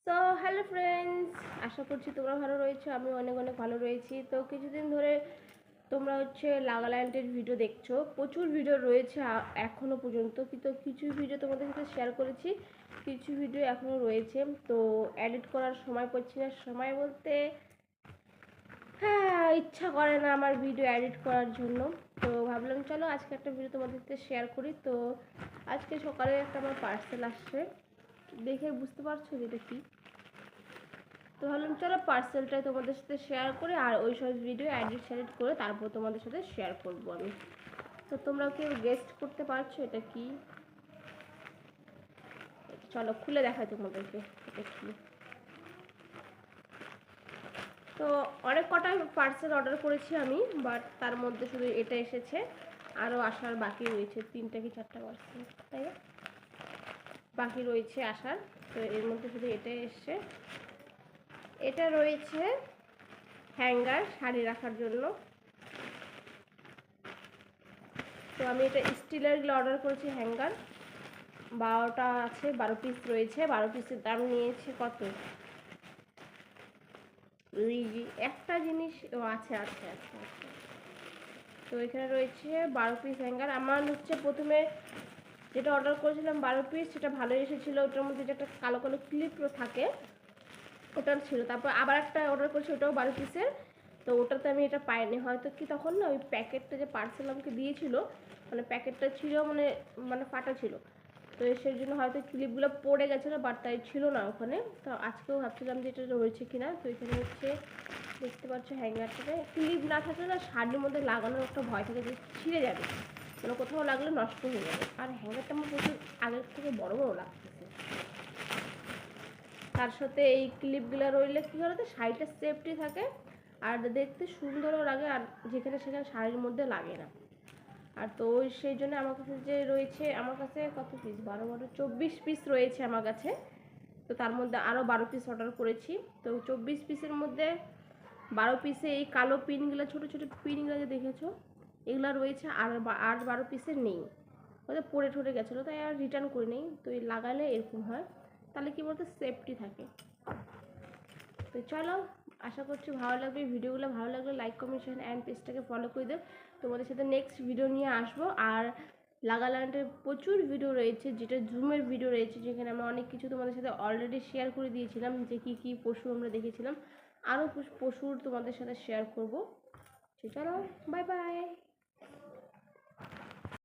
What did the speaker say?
So hello friends, আশা করছি তোমরা ভালো রয়েছো। আমি অনেক অনেক ভালো রয়েছি। তো কিছুদিন ধরে তোমরা লাগাল্যান্ডের ভিডিও দেখছো, প্রচুর ভিডিও রয়েছে এখনও পর্যন্ত, কিন্তু কিছু ভিডিও তোমাদের সাথে শেয়ার করেছি, কিছু ভিডিও এখনও রয়েছে। তো এডিট করার সময় পাচ্ছি না, সময় বলতে হ্যাঁ ইচ্ছা করে না আমার ভিডিও এডিট করার জন্য। তো ভাবলাম চলো আজকে একটা ভিডিও তোমাদের সাথে শেয়ার করি। তো আজকে সকালে একটা আমার পার্সেল আসছে, দেখে বুঝতে পারছো যেটা কি। তো ভাবলাম চলো পার্সেলটাই তোমাদের সাথে শেয়ার করে আর ওই সব ভিডিও এডিট করে তারপর তোমাদের সাথে শেয়ার করব আমি। তো তোমরা কেউ গেস্ট করতে পারছো এটা কি? চলো খুলে দেখাই তোমাদেরকে এটা কি। তো অনেক কটা পার্সেল অর্ডার করেছি আমি, বাট তার মধ্যে শুধু এটা এসেছে, আরও আসার বাকি রয়েছে 3টা কি 4টা পার্সেল, তাই না? বাকি রয়েছে আসার। তো এর মধ্যে শুধু এটাই এসছে। এটা রয়েছে হ্যাঙ্গার শাড়ি রাখার জন্য। তো আমি এটা স্টিলেরগুলো অর্ডার করেছি হ্যাঙ্গার, 12টা আছে, 12 পিস রয়েছে। 12 পিসের দাম নিয়েছে কত, একটা জিনিস ও আছে আছে আছে আছে। তো এখানে রয়েছে 12 পিস হ্যাঙ্গার। আমার প্রথমে যেটা অর্ডার করেছিলাম 12 পিস, সেটা ভালো এসেছিলো। ওটার মধ্যে যে একটা কালো কালো ক্লিপ থাকে ওটা ছিল। তারপর আবার একটা অর্ডার করেছি, ওটাও 12 পিসের। তো ওটাতে আমি এটা পাইনি, হয়তো কি তখন না ওই প্যাকেটটা যে পার্সেল আমাকে দিয়েছিল, মানে প্যাকেটটা ছিল মানে মানে ফাটা ছিল। তো সেই জন্য হয়তো ক্লিপগুলো পড়ে গেছিলো, বাট তাই ছিল না ওখানে। তো আজকেও ভাবছিলাম যে এটা রয়েছে কিনা। তো এখানে দেখতে পাচ্ছ হ্যাঙ্গারটাতে ক্লিপ না থাকলে না শাড়ির মধ্যে লাগানোর একটা ভয় থাকে যে ছিঁড়ে যাবে, মানে কোথাও লাগলে নষ্ট হয়ে যাবে। আর হ্যাঙ্গারটা আমার প্রচুর আগের থেকে বড় বড় লাগতেছে। তার সাথে এই ক্লিপগুলো রইলে কী বলতো শাড়িটা সেফটি থাকে আর দেখতে সুন্দরও লাগে, আর যেখানে সেখানে শাড়ির মধ্যে লাগে না। আর তো সেই জন্য আমার কাছে যে রয়েছে, আমার কাছে কত পিস, 12 12 24 পিস রয়েছে আমার কাছে। তো তার মধ্যে আরও 12 পিস অর্ডার করেছি। তো 24 পিসের মধ্যে 12 পিসে এই কালো পিনগুলো, ছোটো ছোটো পিনগুলো যে দেখেছো এগুলো রয়েছে, আর 12 পিসের নেই, ওদের পড়ে ঠরে গেছিলো, তাই আর রিটার্ন করে নেই। তো এই লাগালে এরকম হয়, তাহলে কি বলতো সেফটি থাকে। তো চলো, আশা করছি ভালো লাগবে ভিডিওগুলো। ভালো লাগলে লাইক কমেন্ট শেয়ার অ্যান্ড পেজটাকে ফলো করে দেব। তোমাদের সাথে নেক্সট ভিডিও নিয়ে আসবো। আর লাগাল্যান্ডের প্রচুর ভিডিও রয়েছে, যেটা জুমের ভিডিও রয়েছে, যেখানে আমরা অনেক কিছু তোমাদের সাথে অলরেডি শেয়ার করে দিয়েছিলাম, যে কী কী পশু আমরা দেখেছিলাম। আরও পশুর তোমাদের সাথে শেয়ার করবো। চলো বাই বাই।